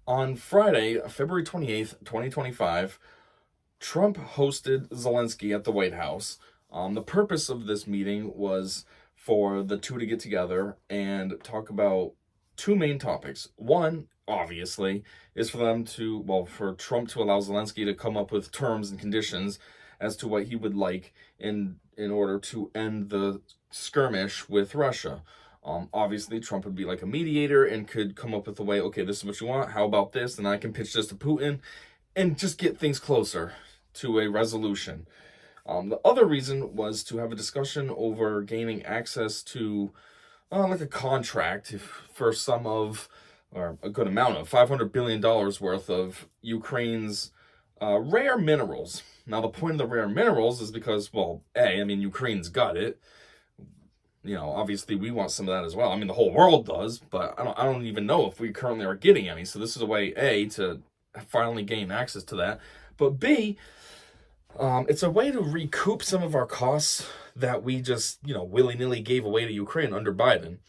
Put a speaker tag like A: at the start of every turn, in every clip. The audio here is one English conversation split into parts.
A: On Friday, February 28th, 2025, Trump hosted Zelenskyy at the White House. The purpose of this meeting was for the two to get together and talk about two main topics. One, obviously, is for Trump to allow Zelenskyy to come up with terms and conditions as to what he would like in order to end the skirmish with Russia. Obviously, Trump would be like a mediator and could come up with a way, okay, this is what you want, how about this? And I can pitch this to Putin and just get things closer to a resolution. The other reason was to have a discussion over gaining access to like a contract for a good amount of $500 billion worth of Ukraine's rare minerals. Now, the point of the rare minerals is because, Ukraine's got it. Obviously we want some of that as well. I mean, the whole world does, but I don't even know if we currently are getting any. So this is a way, A, to finally gain access to that. But B, it's a way to recoup some of our costs that we just, willy-nilly gave away to Ukraine under Biden.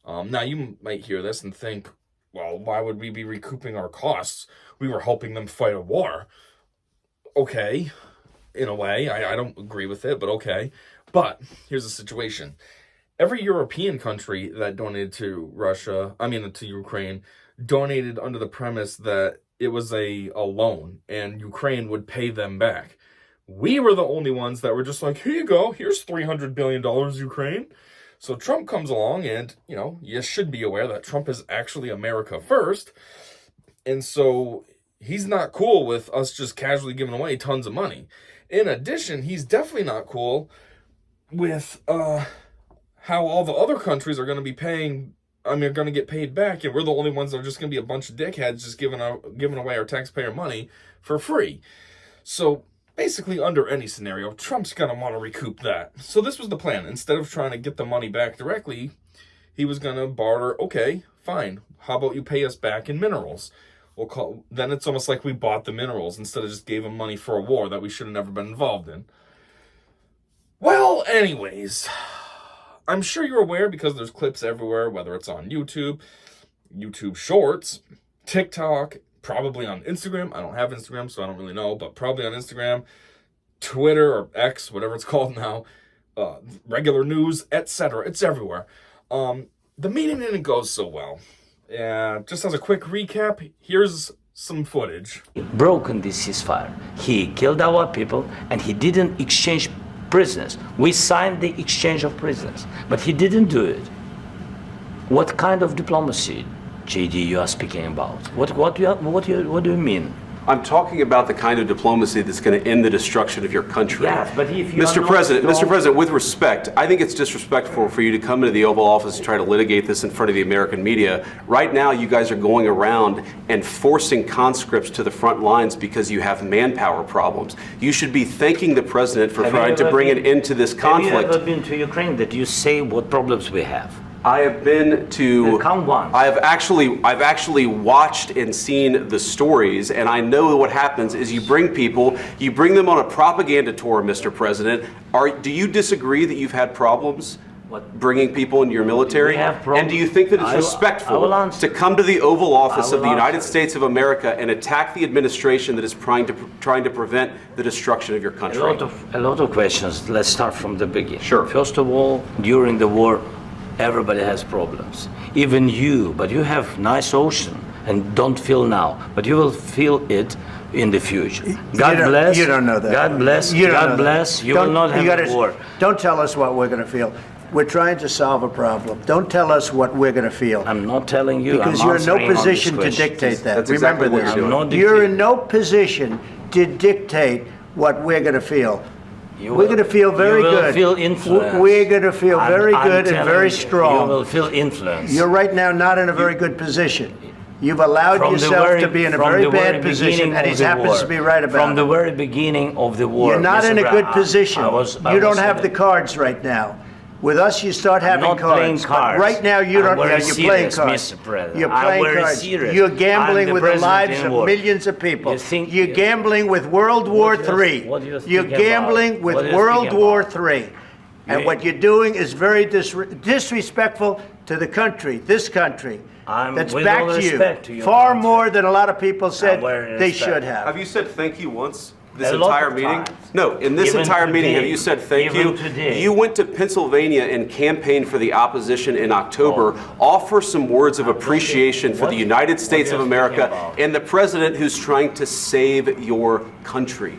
A: Now, you might hear this and think, well, why would we be recouping our costs? We were helping them fight a war. Okay, in a way, I don't agree with it, but okay. But here's the situation. Every European country that donated to Ukraine, donated under the premise that it was a loan and Ukraine would pay them back. We were the only ones that were just like, here you go, here's $300 billion, Ukraine. So Trump comes along and, you should be aware that Trump is actually America first. And so he's not cool with us just casually giving away tons of money. In addition, he's definitely not cool with how all the other countries are going to be going to get paid back, and we're the only ones that are just going to be a bunch of dickheads just giving away our taxpayer money for free. So basically, under any scenario, Trump's going to want to recoup that. So this was the plan. Instead of trying to get the money back directly, he was going to barter, okay, fine, how about you pay us back in minerals? Then it's almost like we bought the minerals instead of just gave him money for a war that we should have never been involved in. Well, anyways, I'm sure you're aware because there's clips everywhere, whether it's on YouTube Shorts, TikTok, probably on Instagram. I don't have Instagram, so I don't really know, but probably on Instagram, Twitter or X, whatever it's called now, regular news, etc. It's everywhere. The meeting didn't go so well. Just as a quick recap, here's some footage.
B: Broken this ceasefire. He killed our people and he didn't exchange prisoners. We signed the exchange of prisoners, but he didn't do it. What kind of diplomacy, JD, you are speaking about? What do you mean?
C: I'm talking about the kind of diplomacy that's going to end the destruction of your country.
B: Yes, but if you
C: Mr. President, with respect, I think it's disrespectful for you to come into the Oval Office and try to litigate this in front of the American media. Right now, you guys are going around and forcing conscripts to the front lines because you have manpower problems. You should be thanking the president for trying to bring an end to this conflict.
B: Have you ever been to Ukraine that you say what problems we have?
C: I have been to.
B: Come once.
C: I've actually watched and seen the stories, and I know what happens is you bring them on a propaganda tour, Mr. President. Do you disagree that you've had problems bringing people into your military? And do you think that it's respectful to come to the Oval Office of the United States of America and attack the administration that is trying to prevent the destruction of your country?
B: A lot of questions. Let's start from the beginning.
C: Sure.
B: First of all, during the war, everybody has problems, even you, but you have nice ocean and don't feel now, but you will feel it in the future. God bless.
D: You don't know that.
B: God bless. God bless. You will not have a war.
D: Don't tell us what we're going to feel. We're trying to solve a problem. Don't tell us what we're going to feel.
B: I'm not telling you.
D: Because you're in no position to dictate that.
C: That's exactly
D: Remember
C: what
D: this.
C: you're doing.
D: You're in no position to dictate what we're going to feel. We're going to feel very good.
B: You will feel influence.
D: We're going to feel very good and very strong.
B: You will feel influence.
D: You're right now not in a very good position. You've allowed yourself to be in a very bad position, and he happens to be right about it.
B: From the very beginning of the war.
D: You're not in a good position. You don't have the cards right now. With us, you start having cards. But right now, you don't. You're playing cards. You're playing cards. You're gambling with the lives of millions of people. You're gambling with World War III. You're gambling with World War III. And what you're doing is very disrespectful to the country, this country, that's
B: with
D: back
B: all
D: to
B: respect to
D: you,
B: your
D: far
B: country.
D: more than a lot of people said they
B: respect.
D: should have.
C: Have you said thank you once this
B: A lot
C: entire
B: of
C: meeting?
B: times.
C: No, in this
B: Even
C: entire meeting,
B: today.
C: have you said thank
B: Even
C: you?
B: today.
C: You went to Pennsylvania and campaigned for the opposition in October. Offer some words of appreciation for the United States of America and the president who's trying to save your country.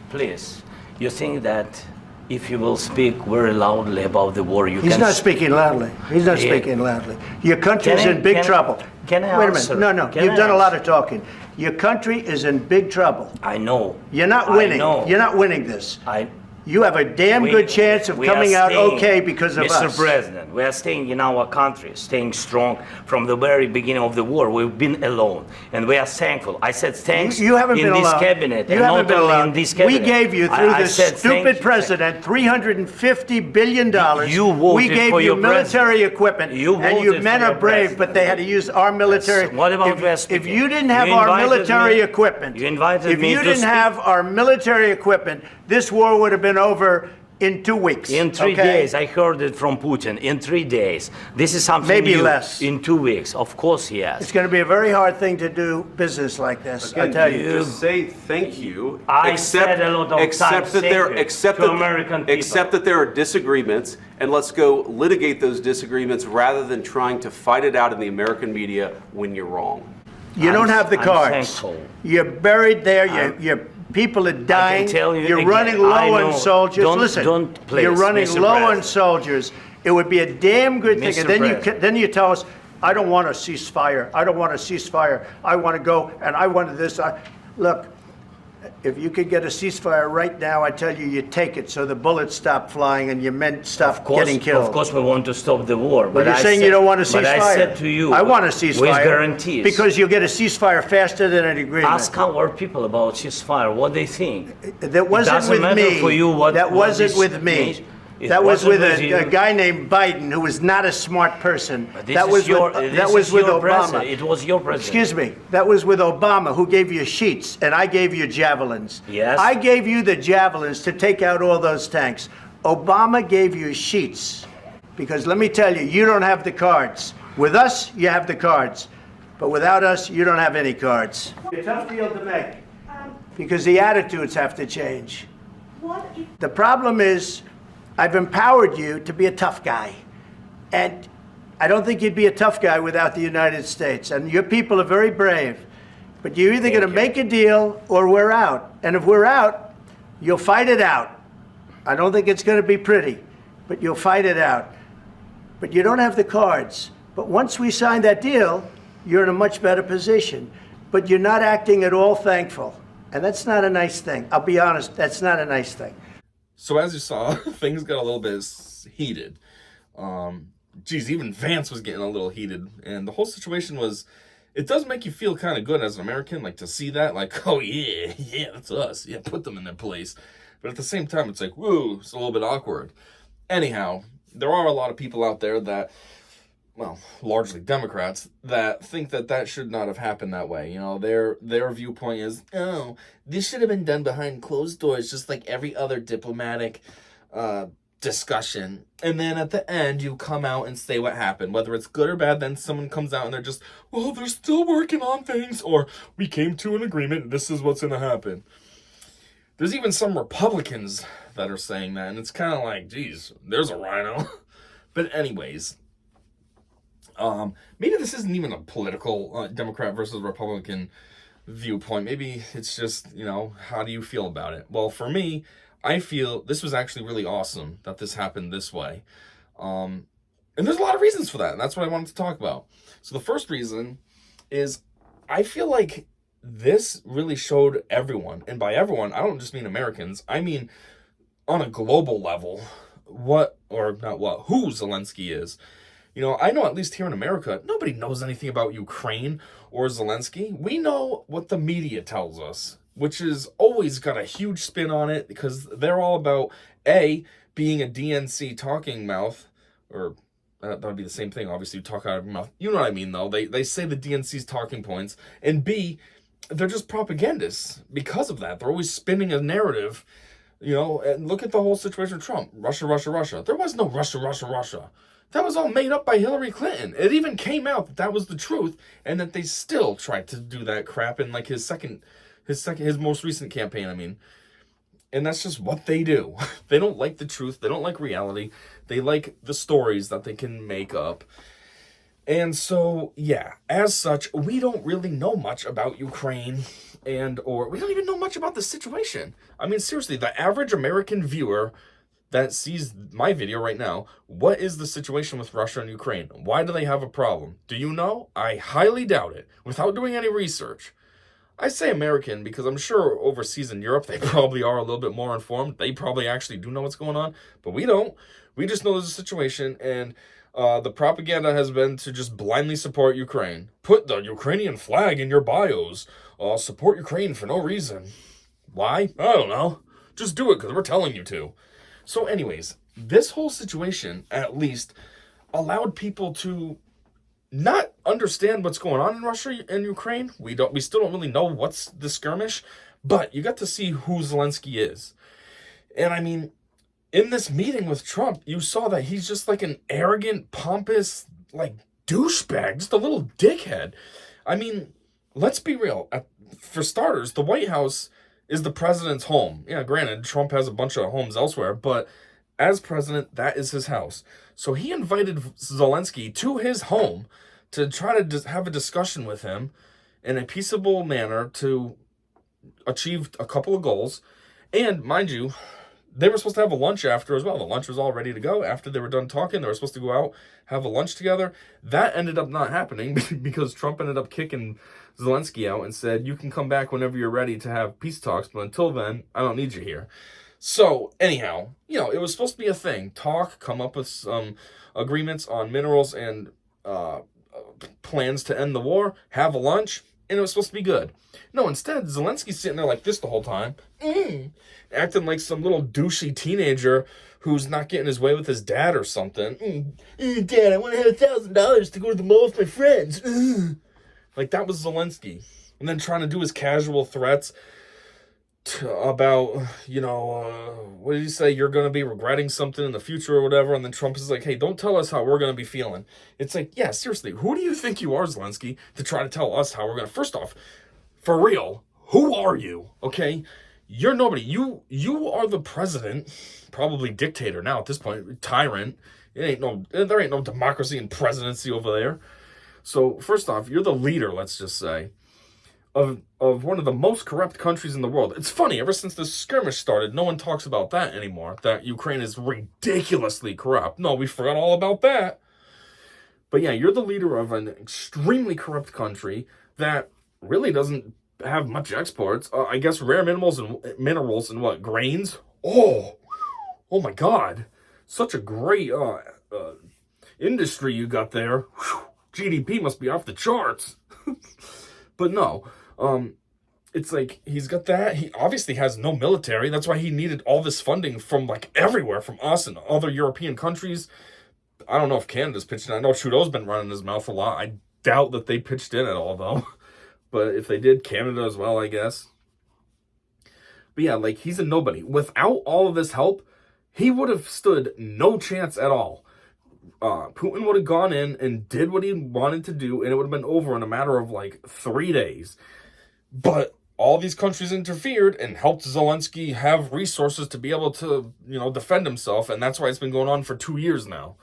B: Please, you think that if you will speak very loudly about the war, you
D: He's
B: can...
D: not speaking loudly. He's not speaking loudly. Your country is in big trouble.
B: Can I
D: Wait a
B: answer?
D: minute. No,
B: Can
D: you've
B: I
D: done a lot
B: answer?
D: of talking. Your country is in big trouble.
B: I know.
D: You're not winning.
B: I know.
D: You're not winning this.
B: I
D: You have a damn good chance of
B: we
D: coming
B: are
D: out
B: staying,
D: okay because of
B: Mr.
D: us.
B: President, we are staying in our country, staying strong from the very beginning of the war. We've been alone, and we are thankful. I said thanks
D: You haven't
B: in
D: been
B: this
D: alone.
B: cabinet,
D: You
B: and
D: haven't
B: not
D: been
B: only
D: alone.
B: in this cabinet.
D: We gave you, through
B: I
D: this
B: said thank
D: stupid
B: you.
D: president, $350 billion.
B: You
D: We
B: voted
D: gave
B: for
D: you
B: your
D: military
B: president.
D: equipment,
B: You
D: and you
B: voted
D: men
B: for
D: are
B: your
D: brave, but they had to use our military.
B: Yes. What about West
D: if
B: Virginia?
D: you didn't have
B: You
D: our
B: invited
D: military
B: me-
D: equipment,
B: you invited
D: if
B: me
D: you
B: to
D: didn't
B: speak.
D: have our military equipment, this war would have been over in 2 weeks.
B: In 3
D: okay?
B: days, I heard it from Putin. In 3 days, this is something
D: Maybe
B: new.
D: less.
B: In 2 weeks, of course, yes.
D: It's going to be a very hard thing to do business like this. I
C: Again,
D: tell
C: you
D: you.
C: just say thank you.
B: I said a lot of times thank you to American people.
C: Except that there are disagreements, and let's go litigate those disagreements rather than trying to fight it out in the American media when you're wrong.
D: You don't have the
B: I'm
D: cards.
B: thankful.
D: You're buried there. Your people are dying.
B: tell you
D: You're
B: again,
D: running
B: I
D: low
B: know.
D: on soldiers.
B: Don't- don't, please,
D: you're running
B: Mr.
D: low on
B: President.
D: soldiers. It would be a damn good thing.
B: Mr.
D: And then
B: President.
D: then you tell us, I don't want a ceasefire. I don't want a ceasefire. I want to go and I wanted this. Look, if you could get a ceasefire right now, I tell you, you take it so the bullets stop flying and your men stop getting killed.
B: Of course, we want to stop the war.
D: But you're saying you don't want a ceasefire.
B: But I said to you,
D: I want a ceasefire.
B: with guarantees.
D: Because you'll get a ceasefire faster than an agreement.
B: Ask our people about ceasefire, what they think.
D: That wasn't
B: doesn't
D: with
B: matter
D: me.
B: for you what-
D: that
B: what
D: wasn't
B: this
D: with me.
B: means. It
D: That was
B: wasn't
D: with
B: with you.
D: a guy named Biden, who was not a smart person.
B: This
D: That
B: is
D: was
B: your,
D: with,
B: this
D: that was
B: is
D: with
B: your
D: Obama.
B: president. It was your president.
D: Excuse me. That was with Obama, who gave you sheets, and I gave you javelins.
B: Yes.
D: I gave you the javelins to take out all those tanks. Obama gave you sheets. Because let me tell you, you don't have the cards. With us, you have the cards. But without us, you don't have any cards. It's a tough deal to make. Because the attitudes have to change. The problem is, I've empowered you to be a tough guy. And I don't think you'd be a tough guy without the United States. And your people are very brave. But you're either going to make a deal or we're out. And if we're out, you'll fight it out. I don't think it's going to be pretty, but you'll fight it out. But you don't have the cards. But once we sign that deal, you're in a much better position. But you're not acting at all thankful. And that's not a nice thing. I'll be honest, that's not a nice thing.
A: So as you saw, things got a little bit heated. Geez, even Vance was getting a little heated. And the whole situation was, it does make you feel kind of good as an American, like to see that, like, oh yeah, that's us. Yeah, put them in their place. But at the same time, it's like, whoa, it's a little bit awkward. Anyhow, there are a lot of people out there that, well, largely Democrats, that think that that should not have happened that way. You know, their viewpoint is, oh, this should have been done behind closed doors, just like every other diplomatic discussion. And then at the end, you come out and say what happened. Whether it's good or bad, then someone comes out and they're just, well, they're still working on things, or we came to an agreement, this is what's going to happen. There's even some Republicans that are saying that, and it's kind of like, geez, there's a rhino. But anyways, maybe this isn't even a political Democrat versus Republican viewpoint. Maybe it's just, you know, how do you feel about it? Well, for me, I feel this was actually really awesome that this happened this way. And there's a lot of reasons for that, and that's what I wanted to talk about. So the first reason is I feel like this really showed everyone, and by everyone, I don't just mean Americans, I mean on a global level, who Zelenskyy is. You know, I know at least here in America, nobody knows anything about Ukraine or Zelenskyy. We know what the media tells us, which is always got a huge spin on it because they're all about, A, being a DNC talking mouth, or that would be the same thing, obviously, you talk out of your mouth. You know what I mean, though. They say the DNC's talking points, and B, they're just propagandists because of that. They're always spinning a narrative, you know, and look at the whole situation with Trump. Russia, Russia, Russia. There was no Russia, Russia, Russia. That was all made up by Hillary Clinton. It even came out that that was the truth, and that they still tried to do that crap in like his most recent campaign. I mean, and that's just what they do. They don't like the truth. They don't like reality. They like the stories that they can make up. And so, yeah, as such, we don't really know much about Ukraine, or we don't even know much about the situation. I mean, seriously, the average American viewer that sees my video right now, what is the situation with Russia and Ukraine? Why do they have a problem? Do you know? I highly doubt it, without doing any research. I say American because I'm sure overseas in Europe, they probably are a little bit more informed. They probably actually do know what's going on, but we don't. We just know there's a situation, and the propaganda has been to just blindly support Ukraine. Put the Ukrainian flag in your bios. Support Ukraine for no reason. Why? I don't know. Just do it because we're telling you to. So anyways, this whole situation, at least, allowed people to not understand what's going on in Russia and Ukraine. We still don't really know what's the skirmish, but you got to see who Zelenskyy is. And I mean, in this meeting with Trump, you saw that he's just like an arrogant, pompous, like douchebag, just a little dickhead. I mean, let's be real. For starters, the White House is the president's home. Yeah, granted, Trump has a bunch of homes elsewhere, but as president, that is his house. So he invited Zelenskyy to his home to try to have a discussion with him in a peaceable manner to achieve a couple of goals. And mind you, they were supposed to have a lunch after as well. The lunch was all ready to go. After they were done talking, they were supposed to go out, have a lunch together. That ended up not happening because Trump ended up kicking Zelenskyy out and said, you can come back whenever you're ready to have peace talks, but until then, I don't need you here. So, anyhow, it was supposed to be a thing. Talk, come up with some agreements on minerals and plans to end the war, have a lunch, and it was supposed to be good. No, instead, Zelensky's sitting there like this the whole time, acting like some little douchey teenager who's not getting his way with his dad or something. Dad, I want to have $1,000 to go to the mall with my friends. Like, that was Zelenskyy. And then trying to do his casual threats about, what did he say? You're going to be regretting something in the future or whatever. And then Trump is like, hey, don't tell us how we're going to be feeling. It's like, yeah, seriously, who do you think you are, Zelenskyy, to try to tell us how we're going to... First off, for real, who are you? Okay? You're nobody. You are the president, probably dictator now at this point, tyrant. There ain't no democracy and presidency over there. So first off, you're the leader, let's just say, of one of the most corrupt countries in the world. It's funny, ever since the skirmish started, no one talks about that anymore, that Ukraine is ridiculously corrupt. No, we forgot all about that. But yeah, you're the leader of an extremely corrupt country that really doesn't have much exports. I guess rare minerals and what, grains? Oh my God. Such a great industry you got there. Whew. GDP must be off the charts. But no, it's like he's got that. He obviously has no military. That's why he needed all this funding from like everywhere, from us and other European countries. I don't know if Canada's pitched in. I know Trudeau's been running his mouth a lot. I doubt that they pitched in at all, though. But if they did, Canada as well, I guess. But yeah, like, he's a nobody. Without all of this help, he would have stood no chance at all. Putin would have gone in and did what he wanted to do, and it would have been over in a matter of like 3 days. But all these countries interfered and helped Zelenskyy have resources to be able to, defend himself, and that's why it's been going on for 2 years now.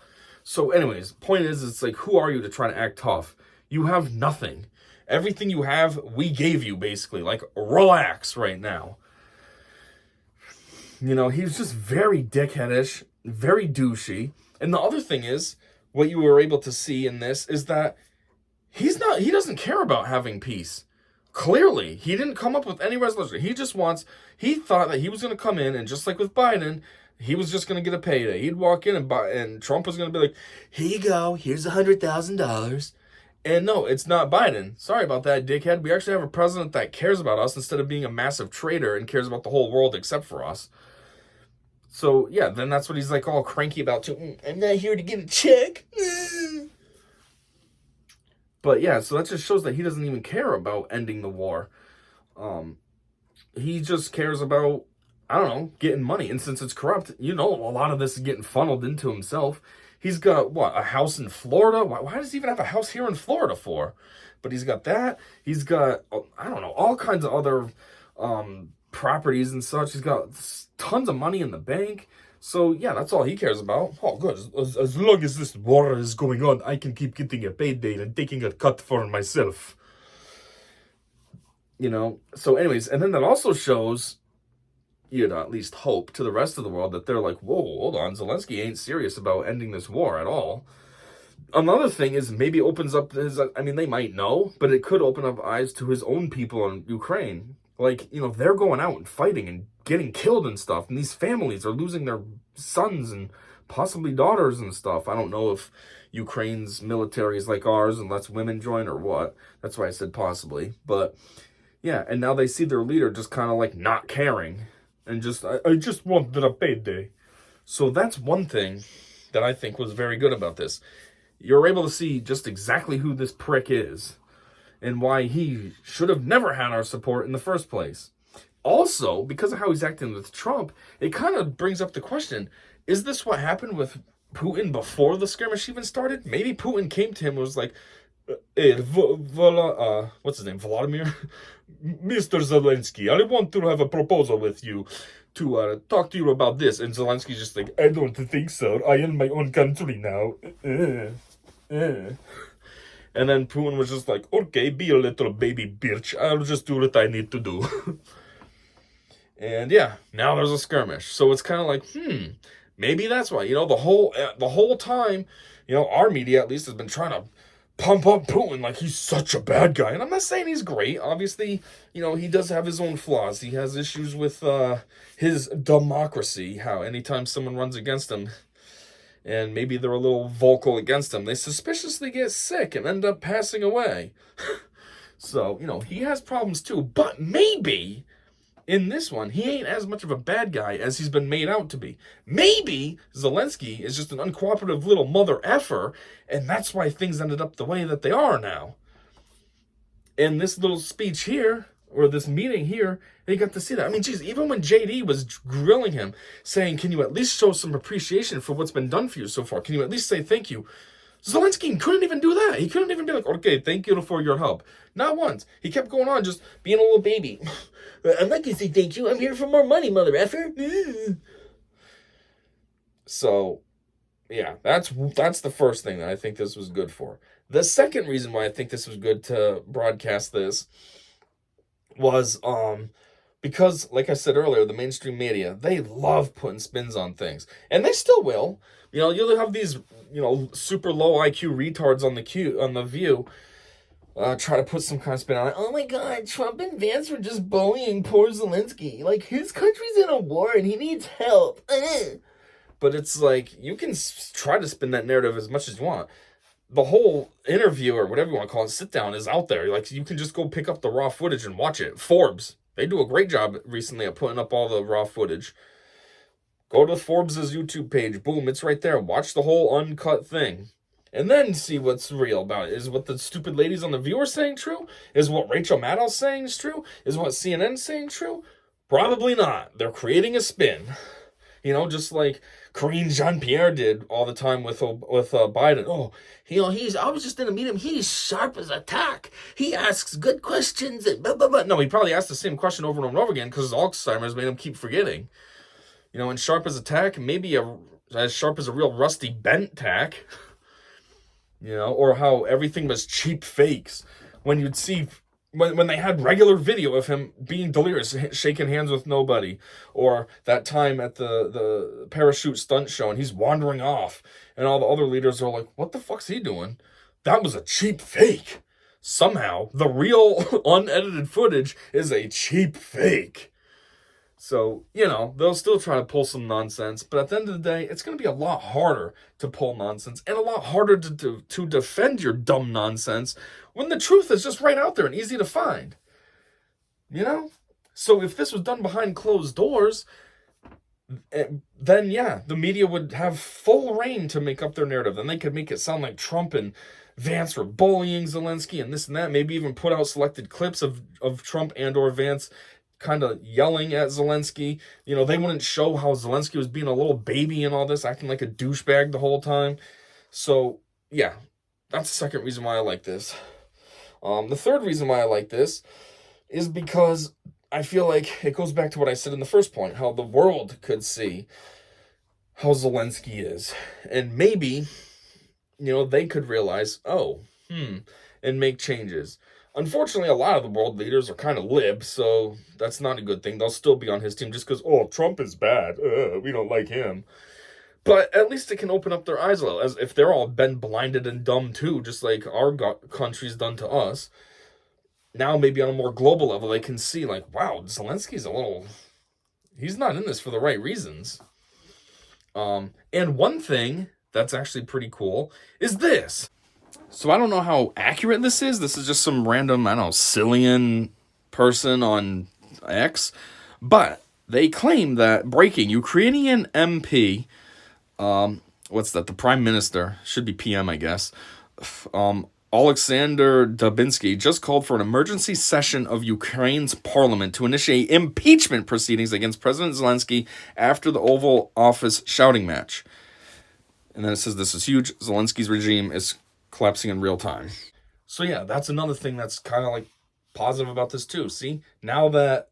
A: So anyways, point is, it's like, who are you to try to act tough? You have nothing. Everything you have, we gave you, basically. Like, relax right now. He's just very dickheadish, very douchey. And the other thing is, what you were able to see in this is that he doesn't care about having peace. Clearly, he didn't come up with any resolution. He thought that he was going to come in, and just like with Biden, he was just going to get a payday. He'd walk in and Trump was going to be like, here you go, here's $100,000. And no, it's not Biden. Sorry about that, dickhead. We actually have a president that cares about us instead of being a massive traitor and cares about the whole world except for us. So, yeah, then that's what he's like all cranky about too. I'm not here to get a check. But yeah, so that just shows that he doesn't even care about ending the war. He just cares about, getting money. And since it's corrupt, a lot of this is getting funneled into himself. He's got, what, a house in Florida? Why does he even have a house here in Florida for? But he's got that. He's got, I don't know, all kinds of other properties and such. He's got tons of money in the bank. So, yeah, that's all he cares about. Oh, good. As long as this war is going on, I can keep getting a payday and taking a cut for myself. You know? So, anyways, and then that also shows, you know, at least hope to the rest of the world that they're like, whoa, hold on, Zelenskyy ain't serious about ending this war at all. Another thing is maybe opens up his, I mean, they might know, but it could open up eyes to his own people in Ukraine. Like, you know, they're going out and fighting and getting killed and stuff, and these families are losing their sons and possibly daughters and stuff. I don't know if Ukraine's military is like ours and lets women join or what. That's why I said possibly. But, yeah, and now they see their leader just kind of like not caring and just, I just wanted a payday. So that's one thing that I think was very good about this. You're able to see just exactly who this prick is and why he should have never had our support in the first place. Also, because of how he's acting with Trump, it kind of brings up the question, is this what happened with Putin before the skirmish even started? Maybe Putin came to him and was like, hey, what's his name, Vladimir? Mr. Zelenskyy, I want to have a proposal with you to talk to you about this. And Zelenskyy's just like, I don't think so. I am my own country now. And then Putin was just like, okay, be a little baby bitch. I'll just do what I need to do. And yeah, now there's a skirmish. So it's kind of like, maybe that's why. You know, the whole time, you know, our media at least has been trying to pump up Putin like he's such a bad guy. And I'm not saying he's great. Obviously, you know, he does have his own flaws. He has issues with his democracy, how anytime someone runs against him, and maybe they're a little vocal against him, they suspiciously get sick and end up passing away. So, you know, he has problems too. But maybe in this one, he ain't as much of a bad guy as he's been made out to be. Maybe Zelenskyy is just an uncooperative little mother effer, and that's why things ended up the way that they are now. In this little speech here, or this meeting here, they got to see that. I mean, geez, even when JD was grilling him, saying, can you at least show some appreciation for what's been done for you so far? Can you at least say thank you? Zelenskyy couldn't even do that. He couldn't even be like, okay, thank you for your help. Not once. He kept going on, just being a little baby. I'd like to say thank you. I'm here for more money, mother effer. So, yeah, that's the first thing that I think this was good for. The second reason why I think this was good to broadcast this was because, like I said earlier, the mainstream media, they love putting spins on things. And they still will. You know, you'll have these, you know, super low IQ retards on the View try to put some kind of spin on it. Oh my God, Trump and Vance were just bullying poor Zelenskyy. Like, his country's in a war and he needs help. But it's like, you can try to spin that narrative as much as you want. The whole interview, or whatever you want to call it, sit down, is out there. Like, you can just go pick up the raw footage and watch it. Forbes, they do a great job recently at putting up all the raw footage. Go to Forbes' YouTube page. Boom, it's right there. Watch the whole uncut thing. And then see what's real about it. Is what the stupid ladies on The View are saying true? Is what Rachel Maddow's saying is true? Is what CNN's saying true? Probably not. They're creating a spin. You know, just like Karine Jean-Pierre did all the time with Biden. Oh, you know, I was just in a meeting. He's sharp as a tack. He asks good questions and blah, blah, blah. No, he probably asked the same question over and over again because his Alzheimer's made him keep forgetting. You know, and sharp as a tack, maybe as sharp as a real rusty bent tack. You know, or how everything was cheap fakes. When you'd see, when they had regular video of him being delirious, shaking hands with nobody. Or that time at the parachute stunt show and he's wandering off. And all the other leaders are like, what the fuck's he doing? That was a cheap fake. Somehow, the real unedited footage is a cheap fake. So, you know, they'll still try to pull some nonsense, but at the end of the day, it's going to be a lot harder to pull nonsense and a lot harder to defend your dumb nonsense when the truth is just right out there and easy to find. You know? So if this was done behind closed doors, then yeah, the media would have full reign to make up their narrative. Then they could make it sound like Trump and Vance were bullying Zelenskyy and this and that, maybe even put out selected clips of Trump and or Vance kind of yelling at Zelenskyy. You know, they wouldn't show how Zelenskyy was being a little baby and all this, acting like a douchebag the whole time. So, yeah, that's the second reason why I like this. The third reason why I like this is because I feel like it goes back to what I said in the first point, how the world could see how Zelenskyy is. And maybe, you know, they could realize, and make changes. Unfortunately, a lot of the world leaders are kind of lib, so that's not a good thing. They'll still be on his team just because, Trump is bad. We don't like him. But at least it can open up their eyes a little, as if they're all been blinded and dumb too, just like our country's done to us. Now maybe on a more global level, they can see like, wow, Zelensky's he's not in this for the right reasons. And one thing that's actually pretty cool is this. So I don't know how accurate this is. This is just some random, Cillian person on X. But they claim that breaking Ukrainian MP, the Prime Minister, should be PM, I guess, Alexander Dubinsky just called for an emergency session of Ukraine's parliament to initiate impeachment proceedings against President Zelenskyy after the Oval Office shouting match. And then it says this is huge. Zelensky's regime is collapsing in real time. So yeah, that's another thing that's kind of like positive about this too. See, now that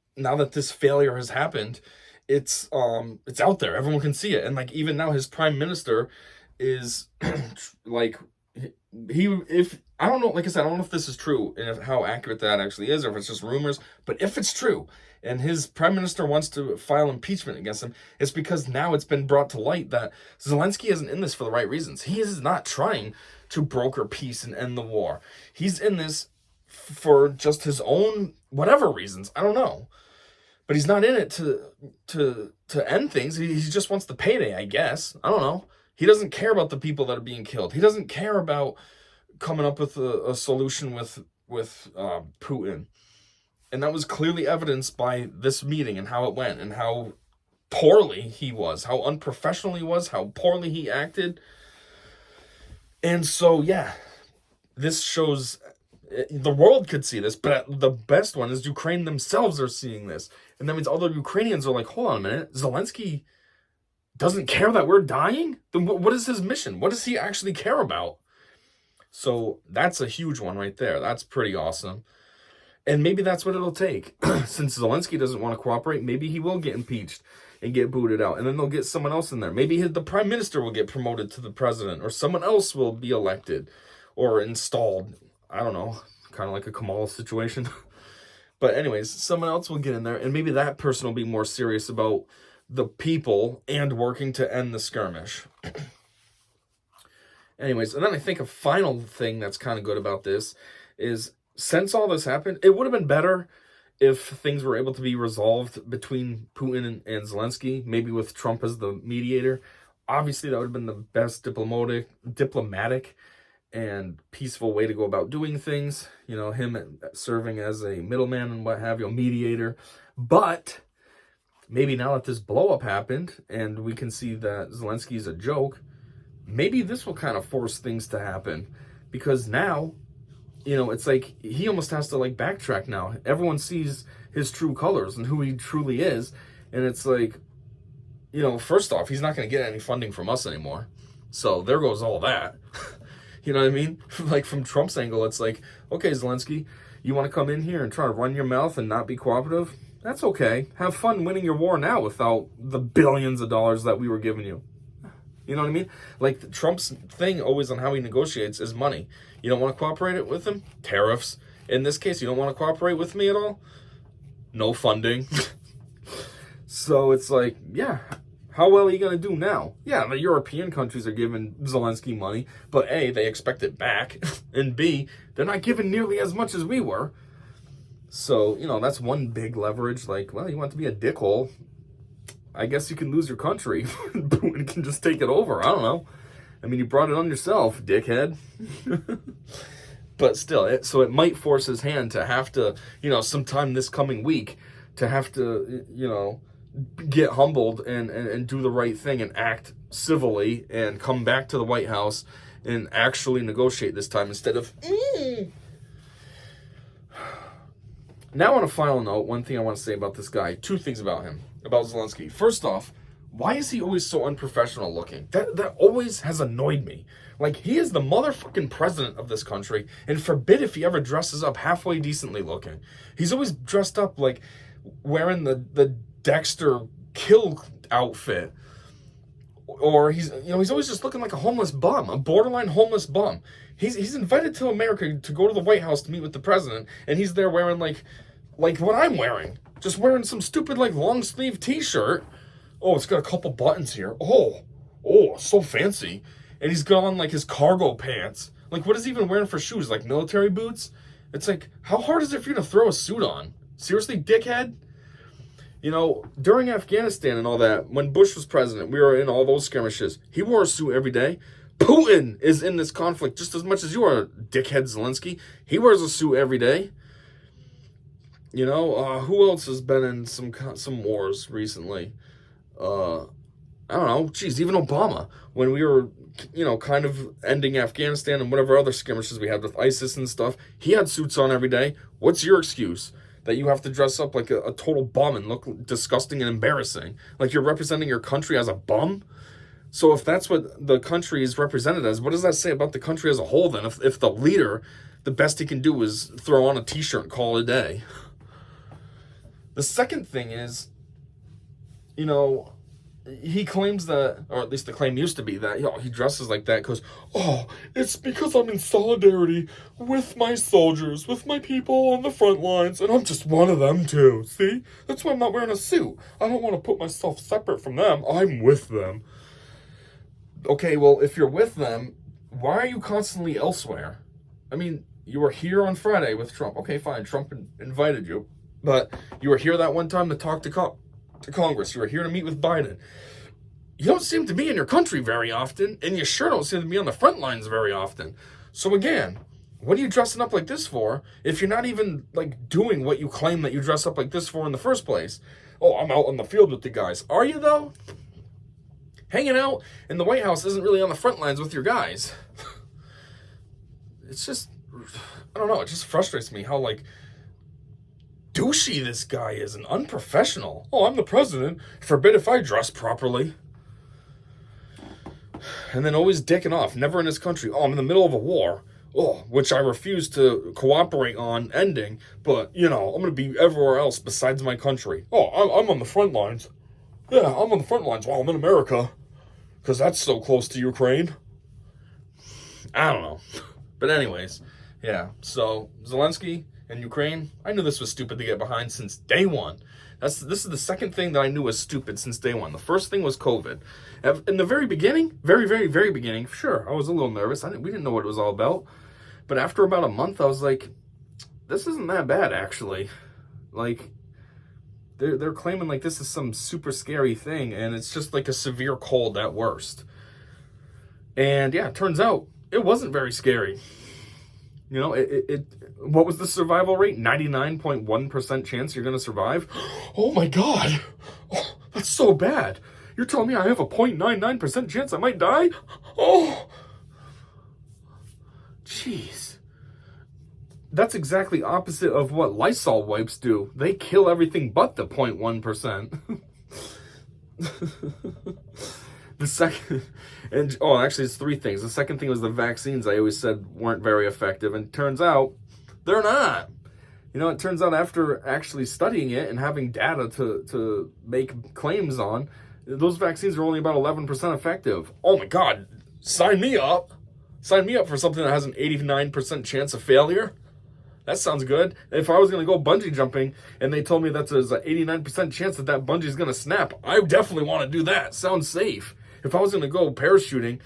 A: this failure has happened, it's out there. Everyone can see it. And like even now his prime minister is like I don't know, like I said, I don't know if this is true and how accurate that actually is, or if it's just rumors, but if it's true and his prime minister wants to file impeachment against him, it's because now it's been brought to light that Zelenskyy isn't in this for the right reasons. He is not trying to broker peace and end the war. He's in this for just his own whatever reasons. I don't know. But he's not in it to end things. He just wants the payday, I guess. I don't know. He doesn't care about the people that are being killed. He doesn't care about coming up with a solution with Putin. And that was clearly evidenced by this meeting and how it went and how poorly he was, how unprofessional he was, how poorly he acted. And so, yeah, this shows the world could see this, but the best one is Ukraine themselves are seeing this. And that means all the Ukrainians are like, hold on a minute, Zelenskyy doesn't care that we're dying? Then what is his mission? What does he actually care about? So that's a huge one right there. That's pretty awesome. And maybe that's what it'll take. Since Zelenskyy doesn't want to cooperate, maybe he will get impeached and get booted out. And then they'll get someone else in there. Maybe the prime minister will get promoted to the president, or someone else will be elected or installed. I don't know, kind of like a Kamala situation. But anyways, someone else will get in there, and maybe that person will be more serious about the people and working to end the skirmish. Anyways, and then I think a final thing that's kind of good about this is, since all this happened, it would have been better if things were able to be resolved between Putin and Zelenskyy, maybe with Trump as the mediator. Obviously, that would have been the best diplomatic and peaceful way to go about doing things. You know, him serving as a middleman and what have you, a mediator. But maybe now that this blow-up happened and we can see that Zelensky's a joke, maybe this will kind of force things to happen. Because now, you know, it's like he almost has to like backtrack now. Everyone sees his true colors and who he truly is. And it's like, you know, first off, he's not going to get any funding from us anymore. So there goes all that. You know what I mean? Like from Trump's angle, it's like, okay, Zelenskyy, you want to come in here and try to run your mouth and not be cooperative? That's okay. Have fun winning your war now without the billions of dollars that we were giving you. You know what I mean? Like Trump's thing always on how he negotiates is money. You don't want to cooperate with him? Tariffs. In this case, you don't want to cooperate with me at all? No funding. So it's like, yeah, how well are you going to do now? Yeah, the European countries are giving Zelenskyy money, but A, they expect it back, and B, they're not giving nearly as much as we were. So, you know, that's one big leverage. Like, well, you want to be a dickhole, I guess you can lose your country. Putin can just take it over. I don't know. I mean, you brought it on yourself, dickhead. But still, so it might force his hand to have to, you know, sometime this coming week, to have to, you know, get humbled and do the right thing and act civilly and come back to the White House and actually negotiate this time instead of Now, on a final note, one thing I want to say about this guy, two things about him, about Zelenskyy. First off, why is he always so unprofessional looking? That always has annoyed me. Like, he is the motherfucking president of this country, and forbid if he ever dresses up halfway decently looking. He's always dressed up like wearing the Dexter kill outfit. Or he's always just looking like a homeless bum, a borderline homeless bum. He's invited to America to go to the White House to meet with the president, and he's there wearing like what I'm wearing. Just wearing some stupid like long sleeve t-shirt. Oh, it's got a couple buttons here. Oh, so fancy. And he's got on like his cargo pants. Like, what is he even wearing for shoes? Like military boots? It's like, how hard is it for you to throw a suit on? Seriously, dickhead? You know, during Afghanistan and all that, when Bush was president, we were in all those skirmishes. He wore a suit every day. Putin is in this conflict just as much as you are, dickhead Zelenskyy. He wears a suit every day. You know, who else has been in some wars recently? I don't know. Geez, even Obama, when we were, kind of ending Afghanistan and whatever other skirmishes we had with ISIS and stuff, he had suits on every day. What's your excuse? That you have to dress up like a total bum and look disgusting and embarrassing? Like you're representing your country as a bum? So if that's what the country is represented as, what does that say about the country as a whole then? If the leader, the best he can do is throw on a t-shirt and call it a day. The second thing is, he claims that, or at least the claim used to be that, he dresses like that because, it's because I'm in solidarity with my soldiers, with my people on the front lines, and I'm just one of them too, see? That's why I'm not wearing a suit. I don't want to put myself separate from them. I'm with them. Okay, well, if you're with them, why are you constantly elsewhere? I mean, you were here on Friday with Trump. Okay, fine, Trump invited you, but you were here that one time to talk to Congress. You were here to meet with Biden. You don't seem to be in your country very often, and you sure don't seem to be on the front lines very often. So again, what are you dressing up like this for if you're not even like doing what you claim that you dress up like this for in the first place? Oh, I'm out on the field with the guys. Are you though? Hanging out in the White House isn't really on the front lines with your guys. It's just, I don't know, it just frustrates me how like douchey this guy is and unprofessional. Oh, I'm the president. Forbid if I dress properly. And then always dicking off, never in his country. Oh, I'm in the middle of a war. Oh, which I refuse to cooperate on ending, but, I'm going to be everywhere else besides my country. Oh, I'm on the front lines. Yeah, I'm on the front lines while I'm in America, because that's so close to Ukraine. I don't know. But anyways, yeah, so Zelenskyy and Ukraine, I knew this was stupid to get behind since day one. This is the second thing that I knew was stupid since day one. The first thing was COVID. In the very beginning, very, very, very beginning, sure, I was a little nervous. We didn't know what it was all about. But after about a month, I was like, this isn't that bad, actually. Like, they're claiming like this is some super scary thing, and it's just like a severe cold at worst. And yeah, it turns out it wasn't very scary. What was the survival rate? 99.1% chance you're going to survive? Oh my God. Oh, that's so bad. You're telling me I have a 0.99% chance I might die? Oh. Jeez. That's exactly opposite of what Lysol wipes do. They kill everything but the 0.1%. The second, actually it's three things. The second thing was the vaccines I always said weren't very effective, and turns out they're not. It turns out after actually studying it and having data to make claims on, those vaccines are only about 11% effective. Oh my God, sign me up. Sign me up for something that has an 89% chance of failure. That sounds good. If I was going to go bungee jumping and they told me that there's an 89% chance that bungee is going to snap, I definitely want to do that. Sounds safe. If I was going to go parachuting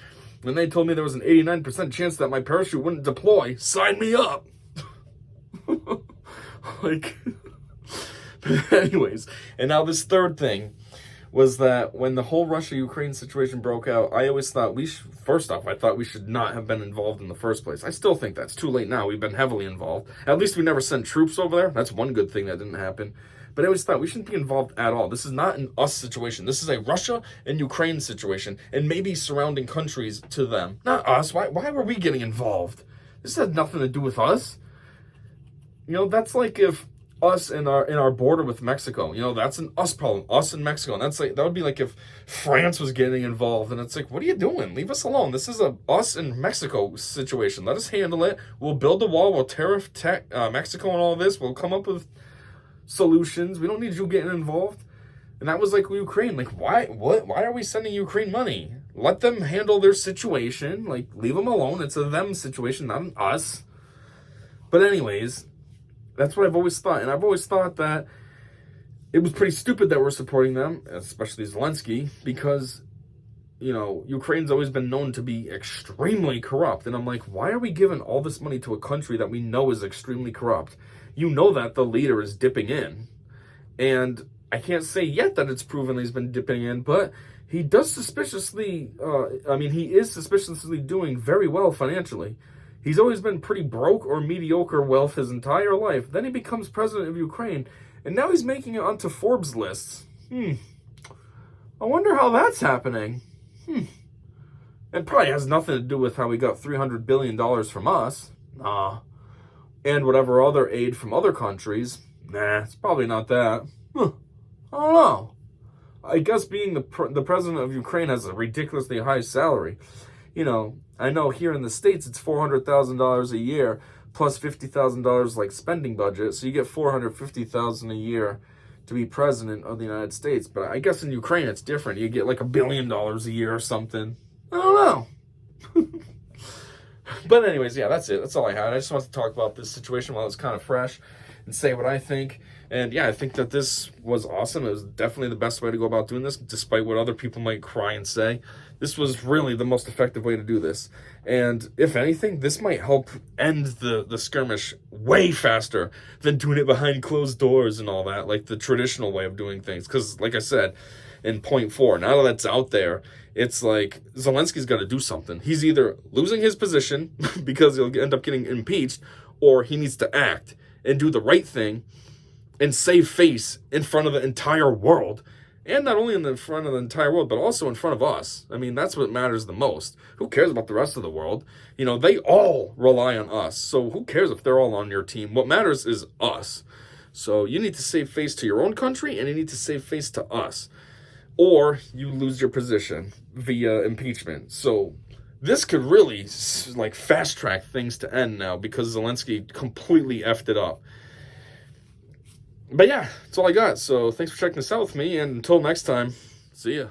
A: and they told me there was an 89% chance that my parachute wouldn't deploy, sign me up. But anyways, and now this third thing was that when the whole Russia-Ukraine situation broke out, I always thought I thought we should not have been involved in the first place. I still think that's too late now. We've been heavily involved. At least we never sent troops over there. That's one good thing that didn't happen. But I always thought we shouldn't be involved at all. This is not an us situation. This is a Russia and Ukraine situation, and maybe surrounding countries to them. Not us. Why were we getting involved? This had nothing to do with us. That's like if us in our border with Mexico. You know, that's an us problem, us and Mexico. And that's like, that would be like if France was getting involved. And it's like, what are you doing? Leave us alone. This is a us and Mexico situation. Let us handle it. We'll build a wall. We'll tariff Mexico and all this. We'll come up with solutions. We don't need you getting involved. And that was like Ukraine. Like, why are we sending Ukraine money? Let them handle their situation. Like, leave them alone. It's a them situation, not an us. But anyways, that's what I've always thought. And I've always thought that it was pretty stupid that we're supporting them, especially Zelenskyy, because, you know, Ukraine's always been known to be extremely corrupt. And I'm like, why are we giving all this money to a country that we know is extremely corrupt? You know that the leader is dipping in. And I can't say yet that it's proven he's been dipping in, but he does suspiciously, he is suspiciously doing very well financially. He's always been pretty broke or mediocre wealth his entire life. Then he becomes president of Ukraine, and now he's making it onto Forbes lists. I wonder how that's happening. It probably has nothing to do with how we got $300 billion from us. And whatever other aid from other countries. Nah, it's probably not that. I don't know. I guess being the president of Ukraine has a ridiculously high salary. You know, I know here in the States it's $400,000 a year plus $50,000 like spending budget. So you get $450,000 a year to be president of the United States. But I guess in Ukraine it's different. You get like $1 billion a year or something. I don't know. But anyways, yeah, that's it. That's all I had. I just wanted to talk about this situation while it's kind of fresh and say what I think. And yeah, I think that this was awesome. It was definitely the best way to go about doing this, despite what other people might cry and say. This was really the most effective way to do this. And if anything, this might help end the skirmish way faster than doing it behind closed doors and all that, like the traditional way of doing things. Because like I said, in point 4, now that that's out there, it's like Zelensky's got to do something. He's either losing his position because he'll end up getting impeached, or he needs to act and do the right thing and save face in front of the entire world. And not only in the front of the entire world, but also in front of us. I mean, that's what matters the most. Who cares about the rest of the world? You know, they all rely on us. So who cares if they're all on your team? What matters is us. So you need to save face to your own country, and you need to save face to us. Or you lose your position via impeachment. So this could really, like, fast-track things to end now because Zelenskyy completely effed it up. But yeah, that's all I got. So thanks for checking this out with me, and until next time, see ya.